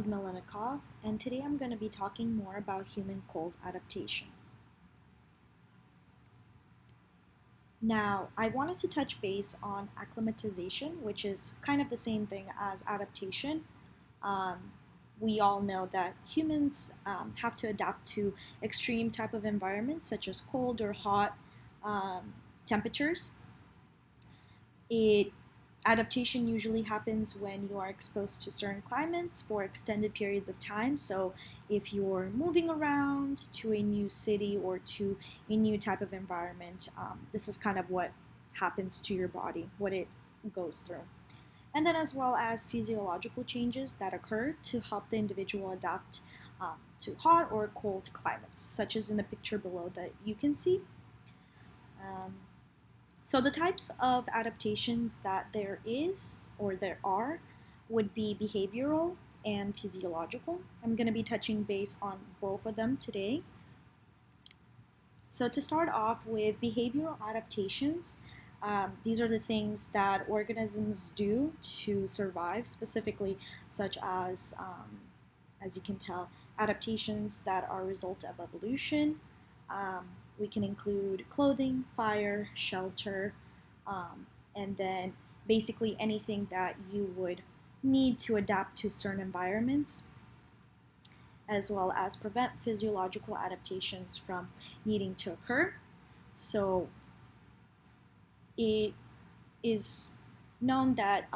Milenikov, and today I'm going to be talking more about human cold adaptation. Now, I wanted to touch base on acclimatization, which is kind of the same thing as adaptation. Um, we all know that humans have to adapt to extreme type of environments such as cold or hot um, temperatures. It Adaptation usually happens when you are exposed to certain climates for extended periods of time. So if you're moving around to a new city or to a new type of environment, this is kind of what happens to your body, what it goes through. And then as well as physiological changes that occur to help the individual adapt to hot or cold climates, such as in the picture below that you can see. Um, so the types of adaptations that there is or there are would be behavioral and physiological. I'm going to be touching base on both of them today. So to start off with behavioral adaptations, these are the things that organisms do to survive, specifically such as you can tell, adaptations that are a result of evolution. We can include clothing, fire, shelter, and then basically anything that you would need to adapt to certain environments, as well as prevent physiological adaptations from needing to occur. So it is known that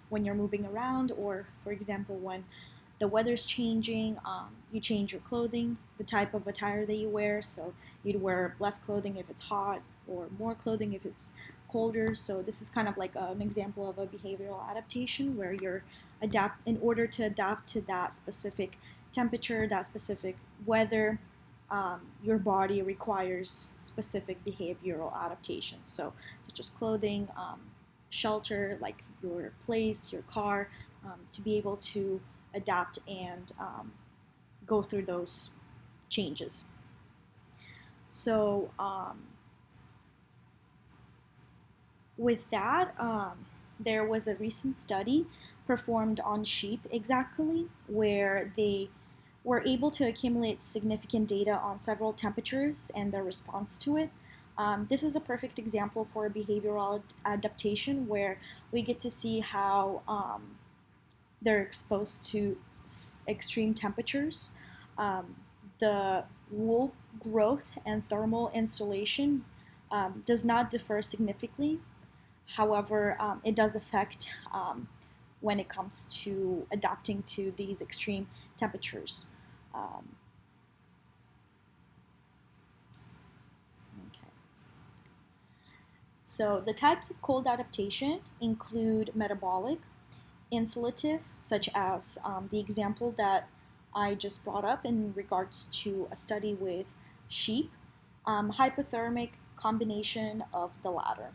when you're moving around, or for example, when the weather's changing, you change your clothing, the type of attire that you wear. So you'd wear less clothing if it's hot, or more clothing if it's colder. So this is kind of like an example of a behavioral adaptation where you're in order to adapt to that specific temperature, that specific weather. Your body requires specific behavioral adaptations. So such as clothing, shelter, like your place, your car, to be able to adapt and go through those changes. So with that, there was a recent study performed on sheep exactly where they were able to accumulate significant data on several temperatures and their response to it. This is a perfect example for a behavioral adaptation where we get to see how they're exposed to extreme temperatures. The wool growth and thermal insulation does not differ significantly. However, it does affect when it comes to adapting to these extreme temperatures. Okay. So the types of cold adaptation include metabolic, insulative, such as the example that I just brought up in regards to a study with sheep, hypothermic, combination of the latter.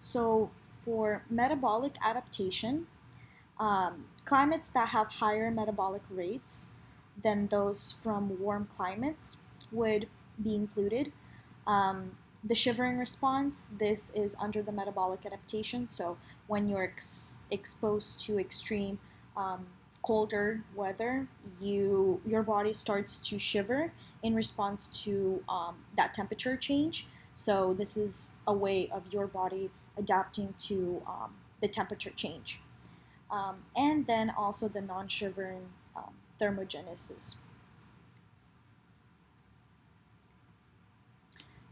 So for metabolic adaptation, climates that have higher metabolic rates than those from warm climates would be included. The shivering response, this is under the metabolic adaptation. So when you're exposed to extreme colder weather, your body starts to shiver in response to that temperature change. So this is a way of your body adapting to the temperature change. And then also the non-shivering thermogenesis.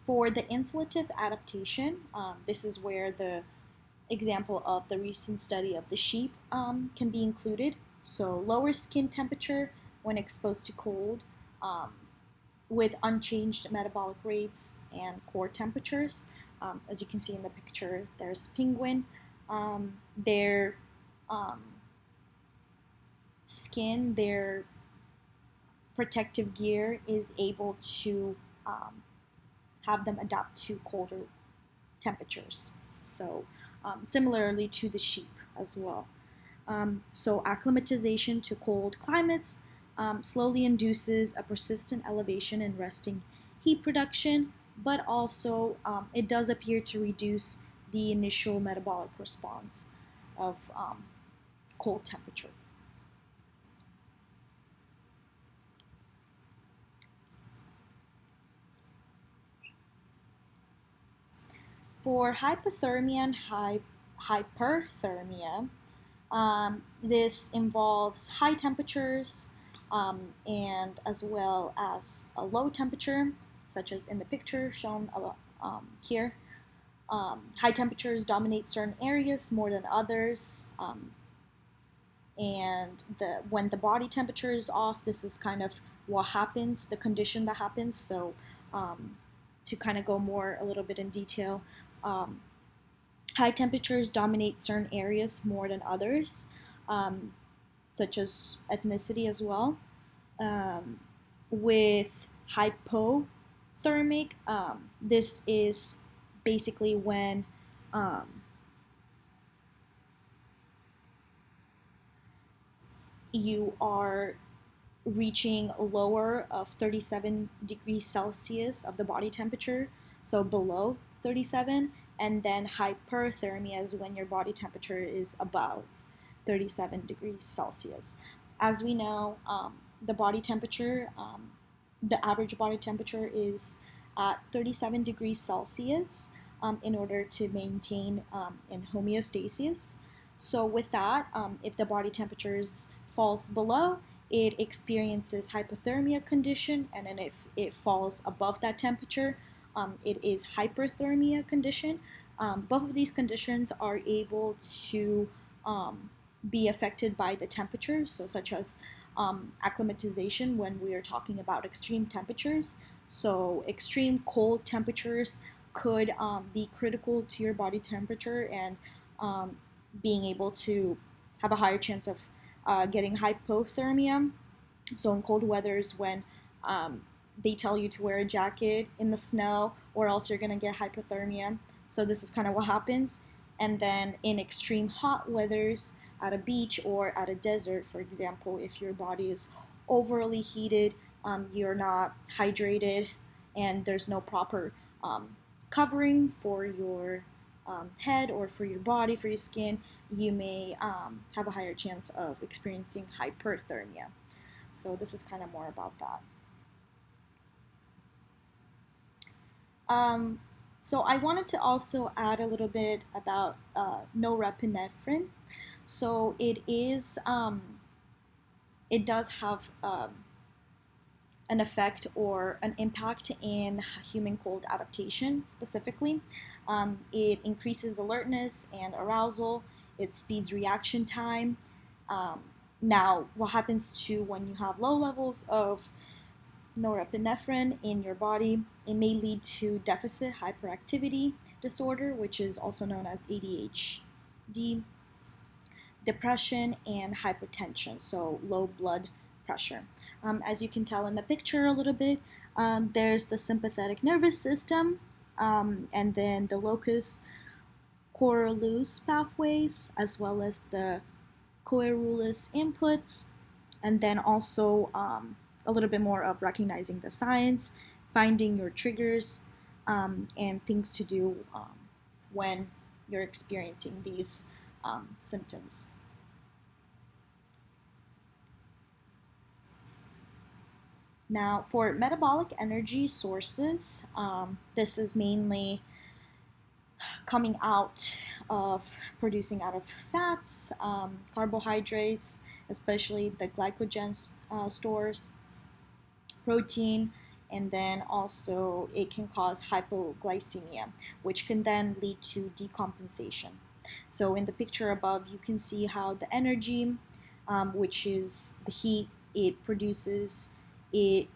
For the insulative adaptation, this is where the example of the recent study of the sheep can be included. So lower skin temperature when exposed to cold with unchanged metabolic rates and core temperatures. As you can see in the picture, there's a penguin. Their skin, their protective gear is able to have them adapt to colder temperatures. So similarly to the sheep as well. So acclimatization to cold climates slowly induces a persistent elevation in resting heat production, but also it does appear to reduce the initial metabolic response of cold temperature. For hypothermia and hyperthermia, this involves high temperatures and as well as a low temperature, such as in the picture shown here. High temperatures dominate certain areas more than others, and when the body temperature is off, this is kind of what happens, the condition that happens. So to kind of go more a little bit in detail, high temperatures dominate certain areas more than others, such as ethnicity as well. With hypothermic, this is basically when you are reaching lower of 37 degrees Celsius of the body temperature, so below 37, and then hyperthermia is when your body temperature is above 37 degrees Celsius. As we know, the body temperature, the average body temperature is at 37 degrees Celsius in order to maintain in homeostasis. So with that, if the body temperature falls below, it experiences hypothermia condition, and then if it falls above that temperature, it is hyperthermia condition. Both of these conditions are able to be affected by the temperature, so such as acclimatization when we are talking about extreme temperatures. So extreme cold temperatures could be critical to your body temperature and being able to have a higher chance of getting hypothermia. So in cold weathers, when they tell you to wear a jacket in the snow or else you're going to get hypothermia. So this is kind of what happens. And then in extreme hot weathers at a beach or at a desert, for example, if your body is overly heated, you're not hydrated, and there's no proper covering for your head or for your body, for your skin, you may have a higher chance of experiencing hyperthermia. So this is kind of more about that. So I wanted to also add a little bit about norepinephrine. So it does have an effect or an impact in human cold adaptation specifically. It increases alertness and arousal. It speeds reaction time. Now, what happens to when you have low levels of norepinephrine in your body? It may lead to deficit hyperactivity disorder, which is also known as ADHD, depression, and hypotension, so low blood pressure. As you can tell in the picture a little bit, there's the sympathetic nervous system, and then the locus coeruleus pathways, as well as the coeruleus inputs, and then also a little bit more of recognizing the signs, finding your triggers, and things to do when you're experiencing these symptoms. Now, for metabolic energy sources, this is mainly coming out of producing out of fats, carbohydrates, especially the glycogen stores, protein, and then also it can cause hypoglycemia, which can then lead to decompensation. So in the picture above, you can see how the energy, which is the heat it produces, it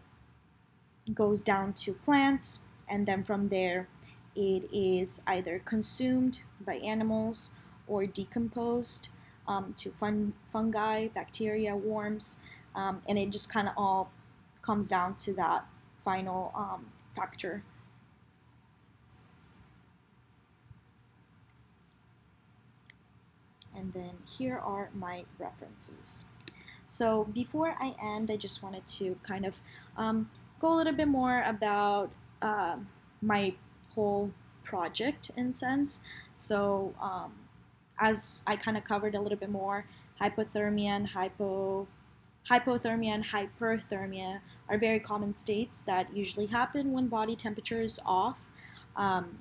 goes down to plants, and then from there it is either consumed by animals or decomposed to fungi, bacteria, worms, and it just kind of all comes down to that final factor. And then here are my references. So before I end, I just wanted to kind of go a little bit more about my whole project in sense. So as I kind of covered a little bit more, hypothermia and hypothermia and hyperthermia are very common states that usually happen when body temperature is off.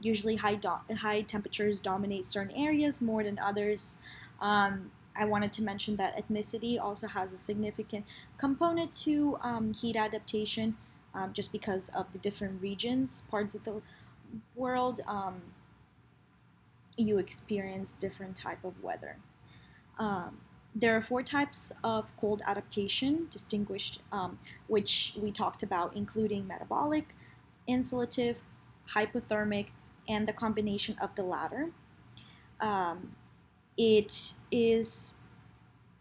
Usually high temperatures dominate certain areas more than others. I wanted to mention that ethnicity also has a significant component to heat adaptation, just because of the different regions, parts of the world. You experience different type of weather. Um, there are four types of cold adaptation distinguished, which we talked about, including metabolic, insulative, hypothermic, and the combination of the latter. It is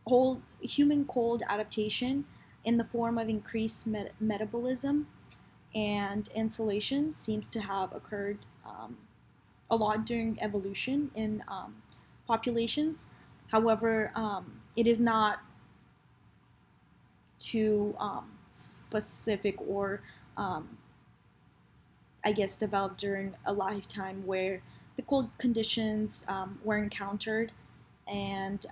whole human cold adaptation in the form of increased metabolism and insulation seems to have occurred a lot during evolution in populations. However, it is not too specific or um, I guess developed during a lifetime where the cold conditions were encountered, and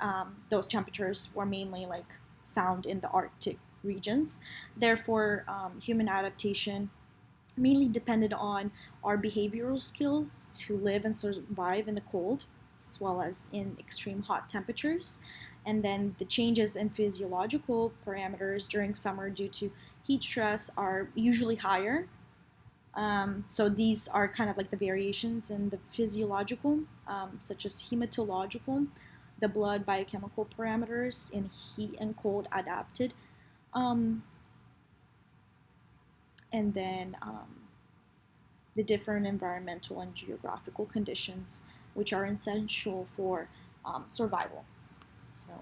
those temperatures were mainly like found in the Arctic regions. Therefore, human adaptation mainly depended on our behavioral skills to live and survive in the cold, as well as in extreme hot temperatures. And then the changes in physiological parameters during summer due to heat stress are usually higher. So these are kind of like the variations in the physiological, such as hematological, the blood biochemical parameters in heat and cold adapted, um, and then the different environmental and geographical conditions which are essential for survival. So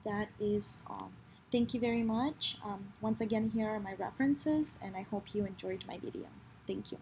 that is all. Thank you very much. Once again, here are my references, and I hope you enjoyed my video. Thank you.